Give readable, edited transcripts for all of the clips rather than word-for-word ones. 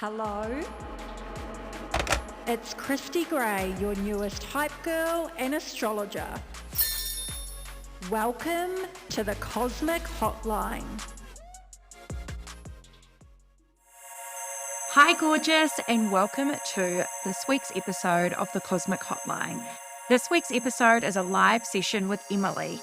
Hello, it's Christy Gray, your newest hype girl and astrologer. Welcome to the Cosmic Hotline. Hi gorgeous, and welcome to this week's episode of the Cosmic Hotline. This week's episode is a live session with Emily.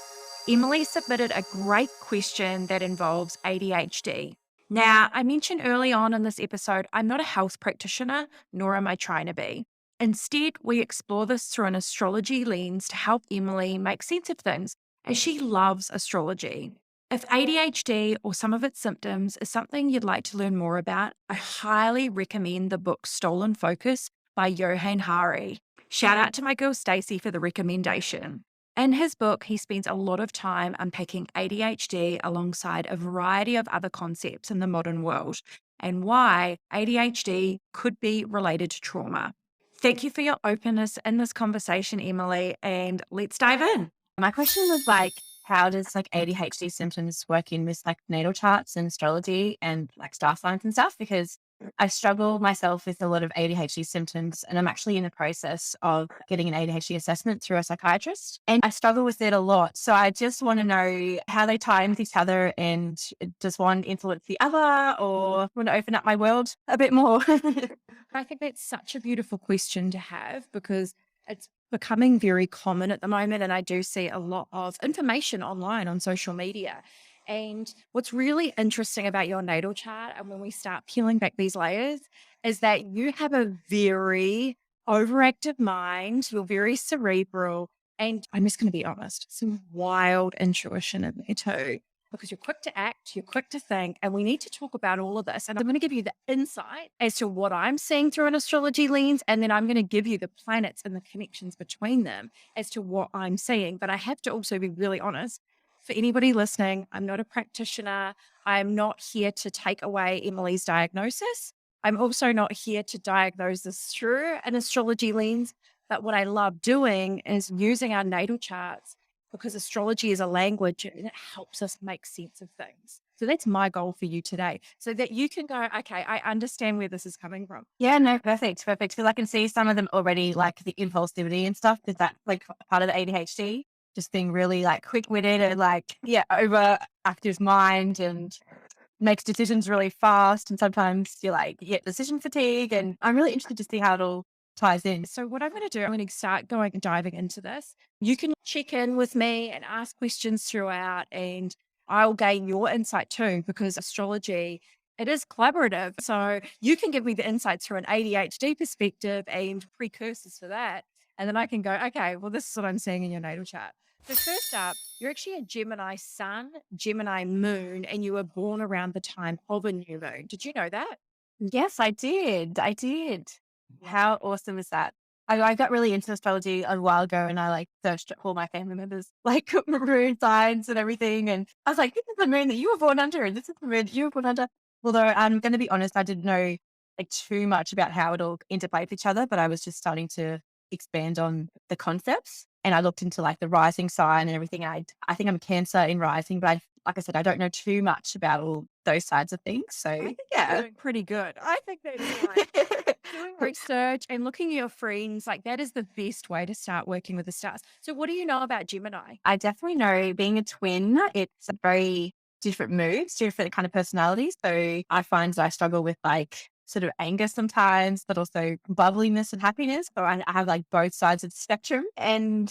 Emily submitted a great question that involves ADHD. Now, I mentioned early on in this episode, I'm not a health practitioner, nor am I trying to be. Instead, we explore this through an astrology lens to help Emily make sense of things, as she loves astrology. If ADHD or some of its symptoms is something you'd like to learn more about, I highly recommend the book Stolen Focus by Johann Hari. Shout out to my girl Stacey for the recommendation. In his book, he spends a lot of time unpacking ADHD alongside a variety of other concepts in the modern world and why ADHD could be related to trauma. Thank you for your openness in this conversation, Emily, and let's dive in. My question was how does ADHD symptoms work in with natal charts and astrology and star signs and stuff? Because I struggle myself with a lot of ADHD symptoms, and I'm actually in the process of getting an ADHD assessment through a psychiatrist, and I struggle with it a lot. So I just want to know how they tie in with each other, and does one influence the other, or want to open up my world a bit more? I think that's such a beautiful question to have because it's becoming very common at the moment, and I do see a lot of information online on social media. And what's really interesting about your natal chart, and when we start peeling back these layers, is that you have a very overactive mind, you're very cerebral, and I'm just going to be honest, some wild intuition in there too. Because you're quick to act, you're quick to think, and we need to talk about all of this. And I'm going to give you the insight as to what I'm seeing through an astrology lens, and then I'm going to give you the planets and the connections between them as to what I'm seeing. But I have to also be really honest. For anybody listening, I'm not a practitioner. I'm not here to take away Emily's diagnosis. I'm also not here to diagnose this through an astrology lens. But what I love doing is using our natal charts, because astrology is a language and it helps us make sense of things. So that's my goal for you today, so that you can go, okay, I understand where this is coming from. Yeah, no, perfect. Because I can see some of them already, the impulsivity and stuff. Is that part of the ADHD? Just being really quick-witted and overactive mind and makes decisions really fast. And sometimes you get decision fatigue. And I'm really interested to see how it all ties in. So what I'm going to do, I'm going to start diving into this. You can check in with me and ask questions throughout, and I'll gain your insight too, because astrology, it is collaborative. So you can give me the insights through an ADHD perspective and precursors for that. And then I can go, okay, well, this is what I'm seeing in your natal chart. So first up, you're actually a Gemini sun, Gemini moon, and you were born around the time of a new moon. Did you know that? Yes, I did. How awesome is that? I got really into astrology a while ago, and I searched all my family members, moon signs and everything. And I was like, this is the moon that you were born under, and this is the moon that you were born under. Although I'm going to be honest, I didn't know too much about how it all interplayed with each other, but I was just starting to expand on the concepts. And I looked into the rising sign and everything. I think I'm Cancer in rising, but like I said, I don't know too much about all those sides of things. So I think you're doing pretty good. I think that's doing research and looking at your friends, that is the best way to start working with the stars. So what do you know about Gemini? I definitely know, being a twin, it's a very different moods, different kind of personalities. So I find that I struggle with sort of anger sometimes, but also bubbliness and happiness. So I have both sides of the spectrum. And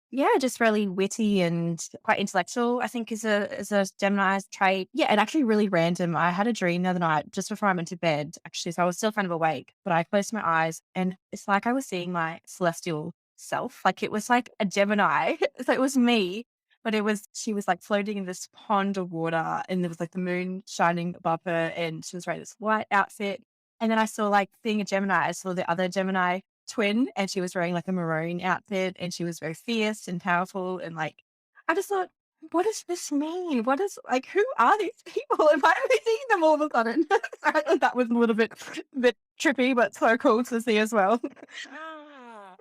yeah, just really witty and quite intellectual, I think is a Gemini's trait. Yeah, and actually really random. I had a dream the other night just before I went to bed, actually. So I was still kind of awake, but I closed my eyes and it's I was seeing my celestial self. It was a Gemini. So it was me, but she was floating in this pond of water, and there was the moon shining above her, and she was wearing this white outfit. And then I saw being a Gemini, I saw the other Gemini twin, and she was wearing a maroon outfit, and she was very fierce and powerful. And I just thought, what does this mean? What is who are these people? And why am I seeing them all of a sudden? I thought that was a little bit trippy, but so cool to see as well.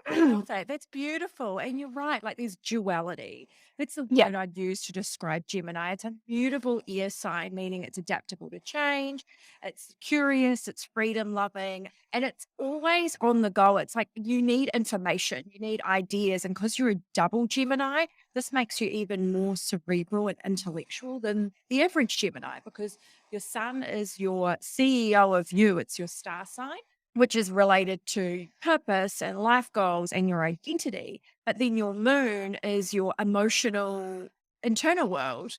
I love that. That's beautiful. And you're right. Like there's duality. That's the Yeah. word I'd use to describe Gemini. It's a mutable air sign, meaning it's adaptable to change. It's curious. It's freedom loving. And it's always on the go. It's like you need information, you need ideas. And because you're a double Gemini, this makes you even more cerebral and intellectual than the average Gemini because your sun is your CEO of you. It's your star sign, which is related to purpose and life goals and your identity. But then your moon is your emotional internal world.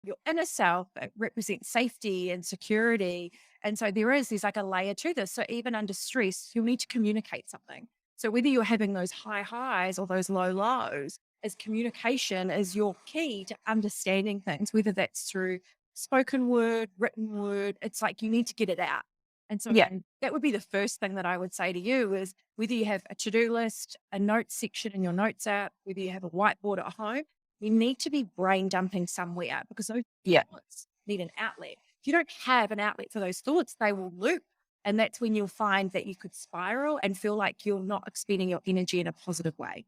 Your inner self, it represents safety and security. And so there's like a layer to this. So even under stress, you'll need to communicate something. So whether you're having those high highs or those low lows, is communication is your key to understanding things, whether that's through spoken word, written word. It's like you need to get it out. And so Yeah. that would be the first thing that I would say to you is whether you have a to-do list, a notes section in your notes app, whether you have a whiteboard at home, you need to be brain dumping somewhere because those Yeah. thoughts need an outlet. If you don't have an outlet for those thoughts, they will loop. And that's when you'll find that you could spiral and feel like you're not expending your energy in a positive way.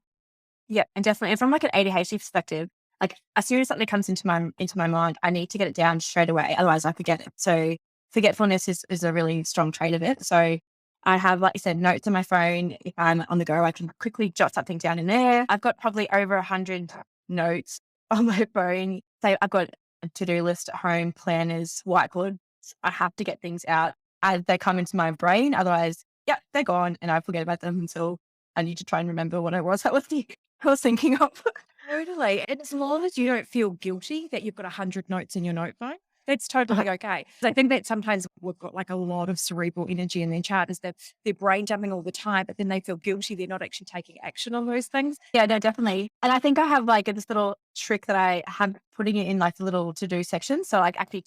Yeah, and definitely. And from like an ADHD perspective, like as soon as something comes into my mind, I need to get it down straight away. Otherwise I forget it. So forgetfulness is a really strong trait of it. So I have, like you said, notes on my phone. If I'm on the go, I can quickly jot something down in there. I've got probably over 100 notes on my phone. So I've got a to-do list at home, planners, whiteboards. I have to get things out as they come into my brain. Otherwise, yeah, they're gone and I forget about them until I need to try and remember what it was I was thinking of. Totally. And as long as you don't feel guilty that you've got 100 notes in your note phone, that's totally okay. So I think that sometimes we've got like a lot of cerebral energy in their chart is that they're brain dumping all the time, but then they feel guilty. They're not actually taking action on those things. Yeah, no, definitely. And I think I have like this little trick that I have putting it in like the little to-do section. So like actually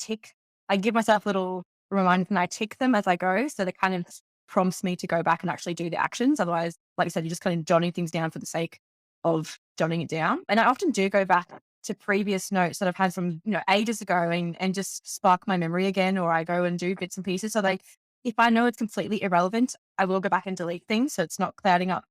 I give myself little reminders and I tick them as I go. So that kind of prompts me to go back and actually do the actions. Otherwise, like I said, you're just kind of jotting things down for the sake of jotting it down. And I often do go back to previous notes that I've had from, ages ago and just spark my memory again, or I go and do bits and pieces. So like, if I know it's completely irrelevant, I will go back and delete things. So it's not clouding up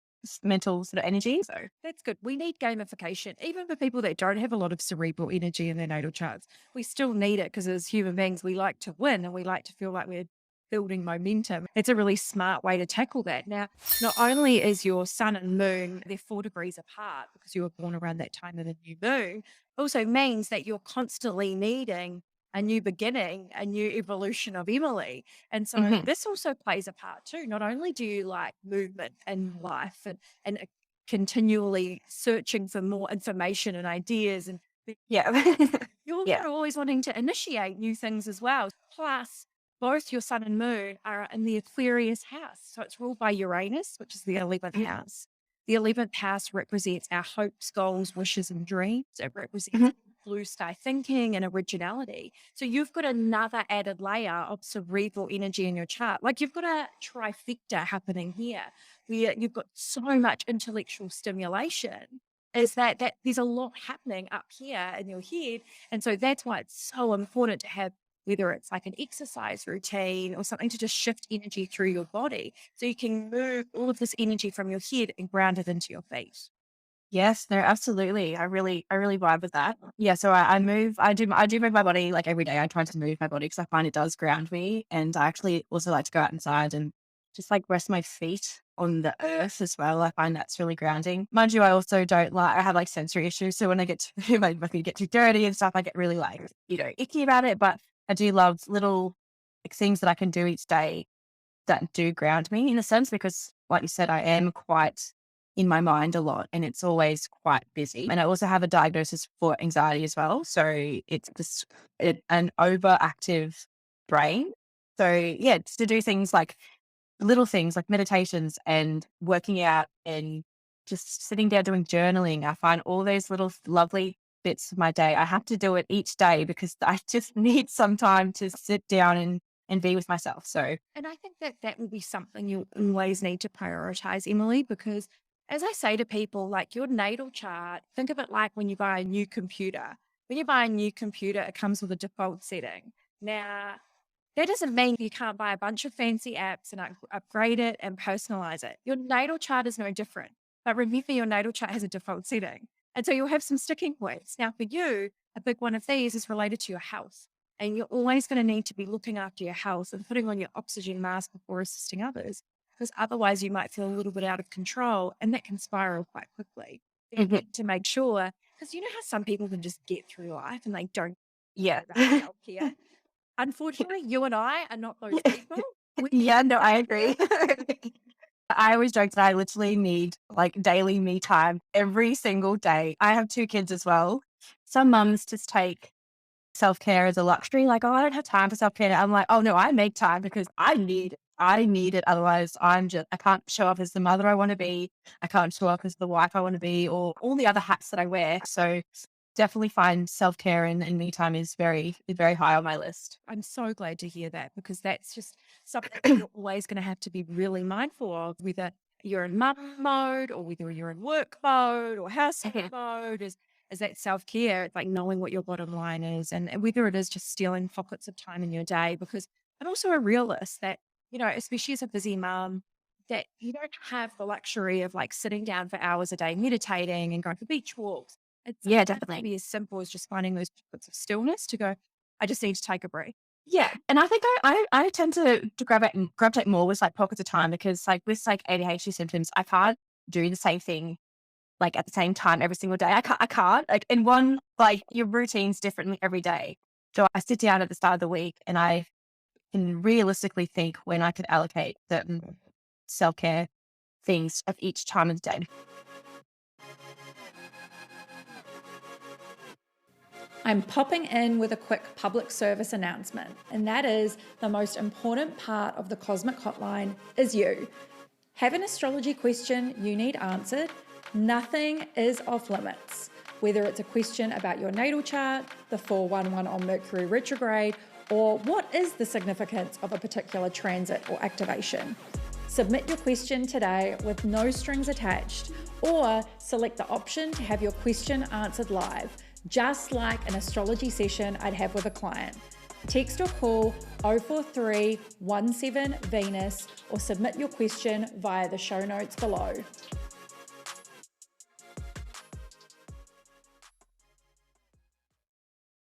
mental sort of energy. So That's good. We need gamification, even for people that don't have a lot of cerebral energy in their natal charts. We still need it because as human beings, we like to win and we like to feel like we're building momentum. It's a really smart way to tackle that. Now, not only is your sun and moon, they're 4 degrees apart because you were born around that time of the new moon, also means that you're constantly needing a new beginning, a new evolution of Emily. And so mhm. this also plays a part too. Not only do you like movement and life and continually searching for more information and ideas and Yeah. you're also Yeah. always wanting to initiate new things as well. Plus, both your sun and moon are in the Aquarius house. So it's ruled by Uranus, which is the 11th house. The 11th house represents our hopes, goals, wishes, and dreams. It represents Mhm. blue sky thinking and originality. So you've got another added layer of cerebral energy in your chart. Like you've got a trifecta happening here where you've got so much intellectual stimulation is that there's a lot happening up here in your head. And so that's why it's so important to have whether it's like an exercise routine or something to just shift energy through your body so you can move all of this energy from your head and ground it into your feet. Yes, no, absolutely. I really vibe with that. Yeah. So I do move my body like every day. I try to move my body because I find it does ground me. And I actually also like to go out inside and just like rest my feet on the earth as well. I find that's really grounding. Mind you, I also don't like, I have like sensory issues. So when I get to, my feet get too dirty and stuff, I get really like, icky about it. But I do love little like, things that I can do each day that do ground me in a sense, because like you said, I am quite in my mind a lot and it's always quite busy. And I also have a diagnosis for anxiety as well. So it's just an overactive brain. So yeah, it's to do things like little things like meditations and working out and just sitting down doing journaling. I find all those little lovely bits of my day. I have to do it each day because I just need some time to sit down and be with myself. So And I think that that will be something you always need to prioritize, Emily, because as I say to people, like your natal chart, think of it like when you buy a new computer. When you buy a new computer, it comes with a default setting. Now, that doesn't mean you can't buy a bunch of fancy apps and upgrade it and personalize it. Your natal chart is no different. But remember, your natal chart has a default setting. And so you'll have some sticking points. Now, for you, a big one of these is related to your health. And you're always going to need to be looking after your health and putting on your oxygen mask before assisting others, because otherwise you might feel a little bit out of control and that can spiral quite quickly. You Mhm. need to make sure, because you know how some people can just get through life and they don't Yeah. care about self-care. Unfortunately, you and I are not those people. We Yeah, no, I self-care. agree. I always joke that I literally need like daily me time every single day. I have 2 kids as well. Some mums just take self-care as a luxury, like, "Oh, I don't have time for self-care." I'm like, "Oh, no, I make time because I need it. I need it. Otherwise, I can't show up as the mother I wanna be. I can't show up as the wife I wanna be or all the other hats that I wear." So, definitely find self-care and me time is very high on my list. I'm so glad to hear that, because that's just something that you're always going to have to be really mindful of, whether you're in mum mode or whether you're in work mode or household mode, is that self-care. It's like knowing what your bottom line is, and whether it is just stealing pockets of time in your day, because I'm also a realist that, especially as a busy mum, that you don't have the luxury of like sitting down for hours a day, meditating and going for beach walks. It's Yeah, sometimes can definitely. be as simple as just finding those pockets of stillness to go, I just need to take a break. Yeah, and I think I tend to gravitate more with, like, pockets of time because, like, with, like, ADHD symptoms, I can't do the same thing, like, at the same time every single day. I can't, like, in one like, your routine's differently every day. So I sit down at the start of the week, and I can realistically think when I could allocate certain self-care things of each time of the day. I'm popping in with a quick public service announcement, and that is the most important part of the Cosmic Hotline is you. Have an astrology question you need answered? Nothing is off limits. Whether it's a question about your natal chart, the 411 on Mercury retrograde, or what is the significance of a particular transit or activation. Submit your question today with no strings attached, or select the option to have your question answered live, just like an astrology session I'd have with a client. Text or call 043 17 Venus or submit your question via the show notes below.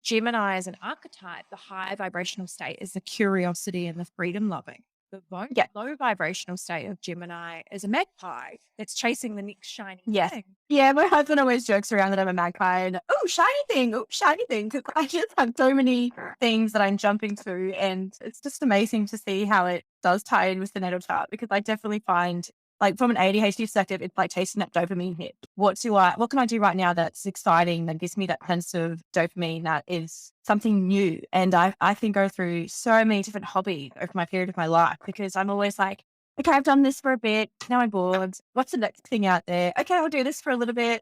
Gemini as an archetype, the high vibrational state is the curiosity and the freedom loving. The Yeah. low vibrational state of Gemini is a magpie that's chasing the next shiny Yes. thing. Yeah, my husband always jokes around that I'm a magpie and, oh, shiny thing, because I just have so many things that I'm jumping to, and it's just amazing to see how it does tie in with the natal chart, because I definitely find, like, from an ADHD perspective, it's like chasing that dopamine hit. What can I do right now that's exciting, that gives me that sense of dopamine that is something new? And I can go through so many different hobbies over my period of my life, because I'm always like, okay, I've done this for a bit. Now I'm bored. What's the next thing out there? Okay, I'll do this for a little bit.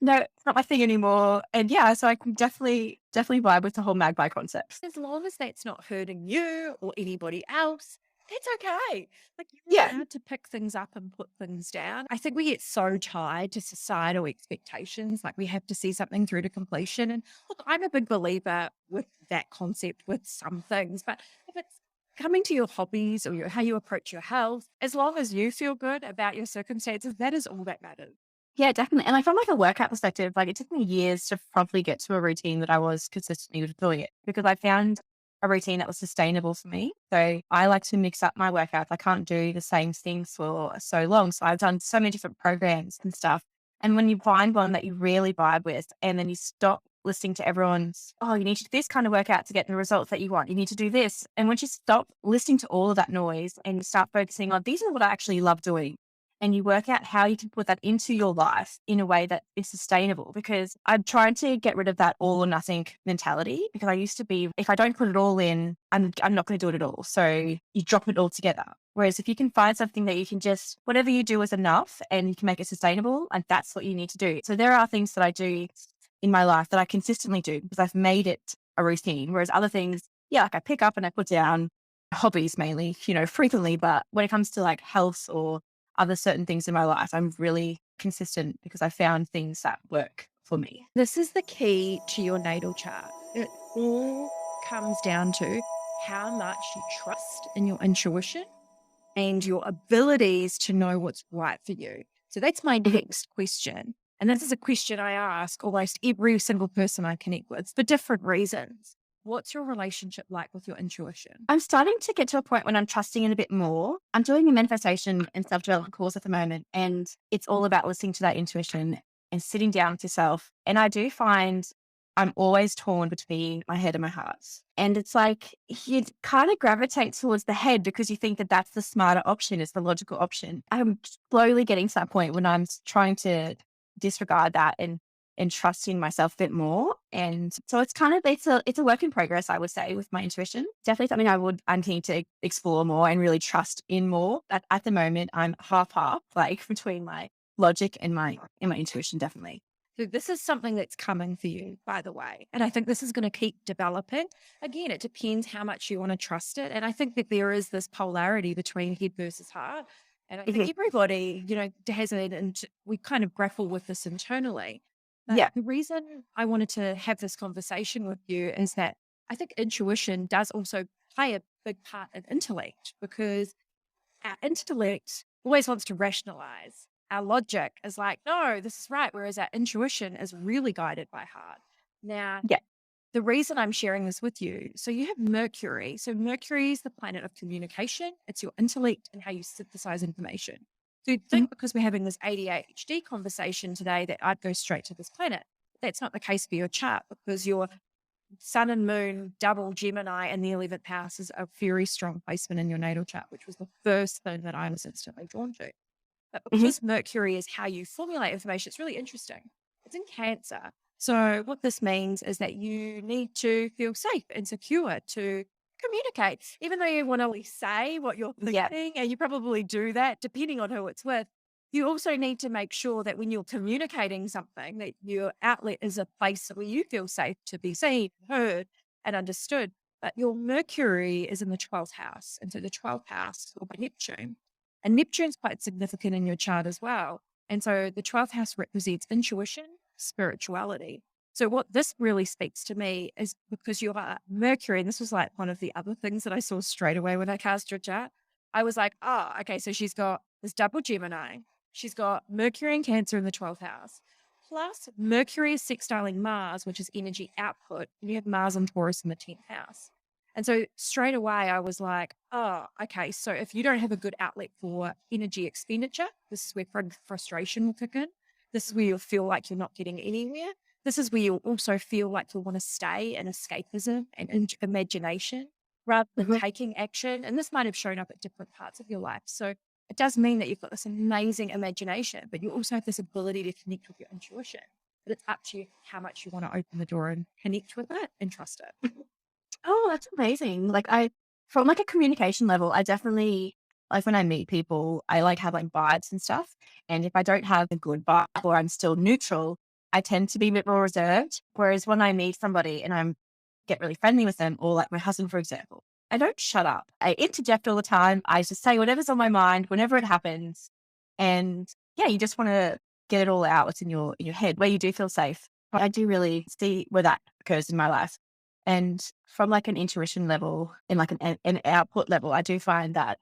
No, it's not my thing anymore. And yeah, so I can definitely vibe with the whole magpie concept. As long as that's not hurting you or anybody else, that's okay. Like, you're Yeah. allowed to pick things up and put things down. I think we get so tied to societal expectations, like we have to see something through to completion. And look, I'm a big believer with that concept with some things, but if it's coming to your hobbies or how you approach your health, as long as you feel good about your circumstances, that is all that matters. Yeah, definitely. And like from like a workout perspective, like it took me years to properly get to a routine that I was consistently doing it, because I found a routine that was sustainable for me. So I like to mix up my workouts. I can't do the same things for so long. So I've done so many different programs and stuff. And when you find one that you really vibe with, and then you stop listening to everyone's, oh, you need to do this kind of workout to get the results that you want. You need to do this. And once you stop listening to all of that noise and you start focusing on, these are what I actually love doing, and you work out how you can put that into your life in a way that is sustainable. Because I'm trying to get rid of that all or nothing mentality, because I used to be, if I don't put it all in, I'm not going to do it at all. So you drop it all together. Whereas if you can find something that you can just, whatever you do is enough and you can make it sustainable, and that's what you need to do. So there are things that I do in my life that I consistently do because I've made it a routine. Whereas other things, yeah, like I pick up and I put down, hobbies mainly, frequently. But when it comes to like health or other certain things in my life, I'm really consistent because I found things that work for me. This is the key to your natal chart. It all comes down to how much you trust in your intuition and your abilities to know what's right for you. So that's my next question. And this is a question I ask almost every single person I connect with for different reasons. What's your relationship like with your intuition? I'm starting to get to a point when I'm trusting it a bit more. I'm doing a manifestation and self-development course at the moment, and it's all about listening to that intuition and sitting down with yourself. And I do find I'm always torn between my head and my heart. And it's like you kind of gravitate towards the head because you think that that's the smarter option, it's the logical option. I'm slowly getting to that point when I'm trying to disregard that and trusting myself a bit more. And so it's kind of, it's a work in progress, I would say, with my intuition. Definitely something I'm keen to explore more and really trust in more. At the moment, I'm half, like between my logic and my intuition, definitely. So this is something that's coming for you, by the way. And I think this is going to keep developing. Again, it depends how much you want to trust it. And I think that there is this polarity between head versus heart. And I think everybody, has it, and we kind of grapple with this internally. But Yeah. the reason I wanted to have this conversation with you is that I think intuition does also play a big part in intellect, because our intellect always wants to rationalize. Our logic is like, no, this is right. Whereas our intuition is really guided by heart. Now, Yeah. the reason I'm sharing this with you, so you have Mercury. So Mercury is the planet of communication. It's your intellect and how you synthesize information. So you'd think because we're having this ADHD conversation today that I'd go straight to this planet. That's not the case for your chart, because your Sun and Moon double Gemini in the 11th house is a very strong placement in your natal chart, which was the first thing that I was instantly drawn to. But because Mercury is how you formulate information, it's really interesting. It's in Cancer. So what this means is that you need to feel safe and secure to communicate, even though you want to say what you're thinking, and you probably do that depending on who it's with. You also need to make sure that when you're communicating something, that your outlet is a place where you feel safe to be seen, heard, and understood. But your Mercury is in the 12th house. And so the 12th house will be Neptune. And Neptune's quite significant in your chart as well. And so the 12th house represents intuition, spirituality. So what this really speaks to me is because you are Mercury, and this was like one of the other things that I saw straight away when I cast your chart. I was like, oh, okay, so she's got this double Gemini. She's got Mercury and Cancer in the 12th house. Plus Mercury is sextiling Mars, which is energy output. And you have Mars and Taurus in the 10th house. And so straight away I was like, oh, okay, so if you don't have a good outlet for energy expenditure, this is where frustration will kick in. This is where you'll feel like you're not getting anywhere. This is where you'll also feel like you'll want to stay in escapism and imagination rather than taking action. And this might have shown up at different parts of your life. So it does mean that you've got this amazing imagination, but you also have this ability to connect with your intuition. But it's up to you how much you want to open the door and connect with it and trust it. Oh, that's amazing. From like a communication level, I definitely, like when I meet people, I like have like vibes and stuff. And if I don't have a good vibe or I'm still neutral, I tend to be a bit more reserved. Whereas when I meet somebody and get really friendly with them, or like my husband, for example, I don't shut up. I interject all the time. I just say whatever's on my mind whenever it happens. And yeah, you just want to get it all out what's in your head where you do feel safe. But I do really see where that occurs in my life. And from like an intuition level and like an output level, I do find that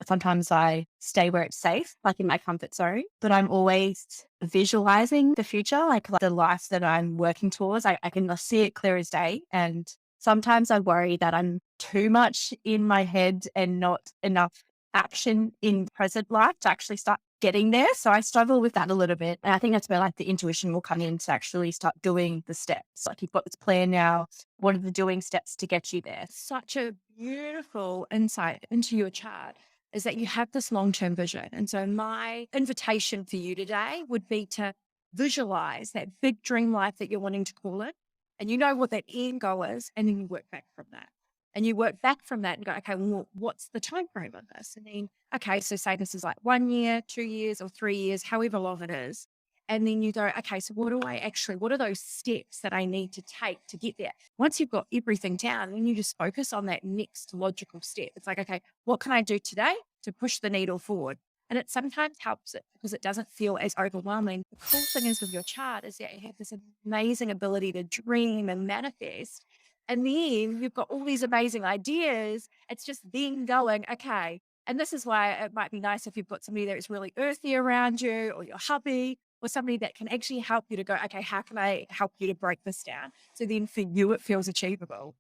sometimes I stay where it's safe, like in my comfort zone, but I'm always visualizing the future, like the life that I'm working towards. I can see it clear as day. And sometimes I worry that I'm too much in my head and not enough action in present life to actually start getting there. So I struggle with that a little bit. And I think that's where like the intuition will come in to actually start doing the steps. Like you've got this plan now. What are the doing steps to get you there? Such a beautiful insight into your chart is that you have this long-term vision. And so my invitation for you today would be to visualize that big dream life that you're wanting to call it. And you know what that end goal is. And then you work back from that. And you work back from that and go, okay, well, what's the time frame of this? And then, okay, so say this is like 1 year, 2 years, or 3 years, however long it is. And then you go, okay, so what are those steps that I need to take to get there? Once you've got everything down, then you just focus on that next logical step. It's like, okay, what can I do today to push the needle forward? And it sometimes helps it because it doesn't feel as overwhelming. The cool thing is with your chart is that you have this amazing ability to dream and manifest. And then you've got all these amazing ideas. It's just then going, okay, And this is why it might be nice if you've got somebody that is really earthy around you, or your hubby, or somebody that can actually help you to go, okay, how can I help you to break this down? So then for you, it feels achievable.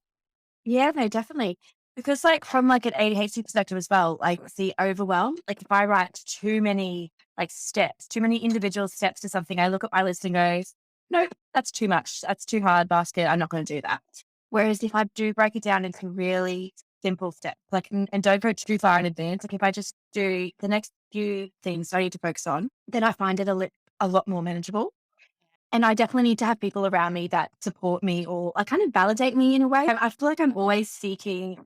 Yeah, no, definitely. Because like from like an ADHD perspective as well, like the overwhelm, like if I write too many like steps, too many individual steps to something, I look at my list and go, no, that's too much. That's too hard basket. I'm not going to do that. Whereas if I do break it down into really simple steps, like, and don't go too far in advance, like if I just do the next few things I need to focus on, then I find it a lot more manageable. And I definitely need to have people around me that support me or like kind of validate me in a way. I feel like I'm always seeking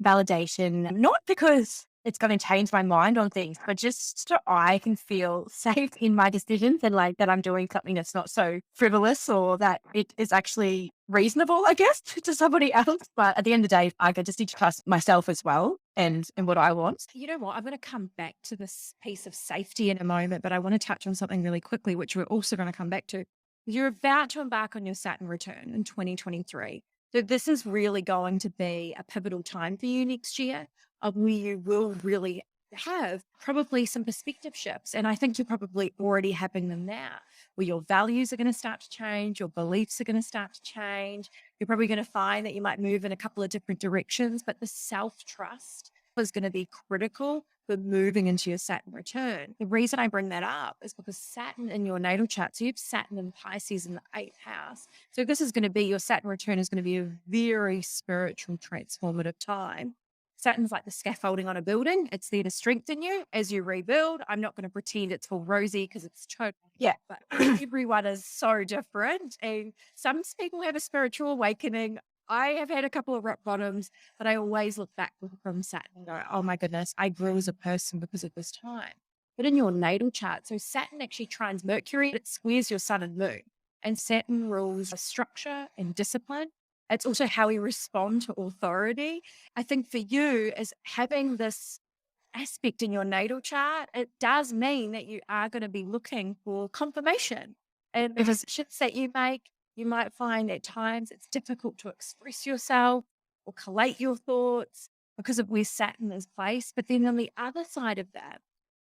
validation, not because it's going to change my mind on things, but just so I can feel safe in my decisions and like that I'm doing something that's not so frivolous or that it is actually reasonable, I guess, to somebody else. But at the end of the day, I just need to trust myself as well and what I want. You know what? I'm going to come back to this piece of safety in a moment, but I want to touch on something really quickly, which we're also going to come back to. You're about to embark on your Saturn return in 2023. So this is really going to be a pivotal time for you next year, of where you will really have probably some perspective shifts. And I think you're probably already having them now, where your values are going to start to change, your beliefs are going to start to change. You're probably going to find that you might move in a couple of different directions, but the self-trust is going to be critical for moving into your Saturn return. The reason I bring that up is because Saturn in your natal chart, so you have Saturn in Pisces in the 8th house. So this is going to be, your Saturn return is going to be a very spiritual, transformative time. Saturn's like the scaffolding on a building. It's there to strengthen you as you rebuild. I'm not going to pretend it's all rosy because it's totally, Yeah. but everyone is so different. And some people have a spiritual awakening. I have had a couple of rock bottoms, but I always look back from Saturn and go, oh my goodness, I grew as a person because of this time. But in your natal chart, so Saturn actually trines Mercury, it squares your sun and moon. And Saturn rules structure and discipline. It's also how we respond to authority. I think for you, as having this aspect in your natal chart, it does mean that you are going to be looking for confirmation. And the decisions that you make, you might find at times it's difficult to express yourself or collate your thoughts because of where Saturn is placed. But then on the other side of that,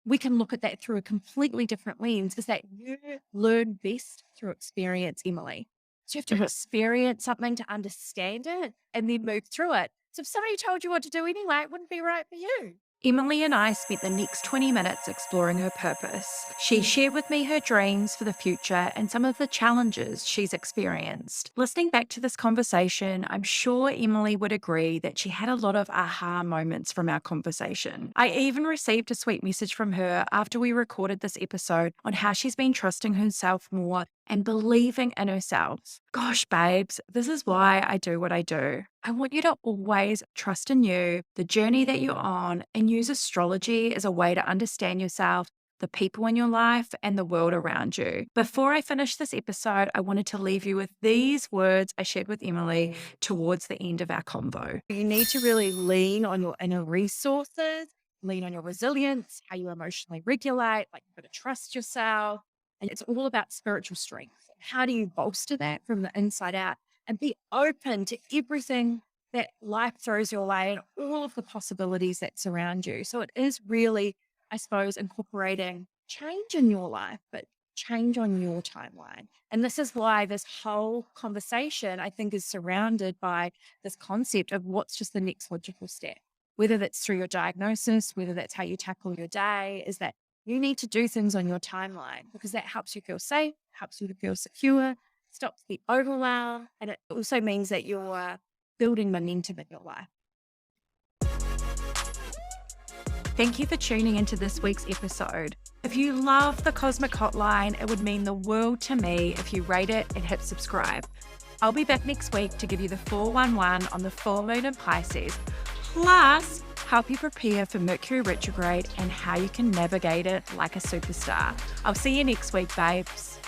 we can look at that through a completely different lens, is that you learn best through experience, Emily. So you have to experience something to understand it and then move through it. So if somebody told you what to do anyway, it wouldn't be right for you. Emily and I spent the next 20 minutes exploring her purpose. She shared with me her dreams for the future and some of the challenges she's experienced. Listening back to this conversation, I'm sure Emily would agree that she had a lot of aha moments from our conversation. I even received a sweet message from her after we recorded this episode on how she's been trusting herself more and believing in herself. Gosh, babes, this is why I do what I do. I want you to always trust in you, the journey that you're on, and use astrology as a way to understand yourself, the people in your life, and the world around you. Before I finish this episode, I wanted to leave you with these words I shared with Emily towards the end of our convo. You need to really lean on your inner resources, lean on your resilience, how you emotionally regulate, like you've got to trust yourself. And it's all about spiritual strength. How do you bolster that from the inside out and be open to everything that life throws your way and all of the possibilities that surround you? So it is really, I suppose, incorporating change in your life, but change on your timeline. And this is why this whole conversation, I think, is surrounded by this concept of what's just the next logical step. Whether that's through your diagnosis, whether that's how you tackle your day, is that you need to do things on your timeline because that helps you feel safe, helps you to feel secure, stops the overwhelm, and it also means that you're building momentum in your life. Thank you for tuning into this week's episode. If you love the Cosmic Hotline, it would mean the world to me if you rate it and hit subscribe. I'll be back next week to give you the 411 on the full moon in Pisces, plus help you prepare for Mercury retrograde and how you can navigate it like a superstar. I'll see you next week, babes.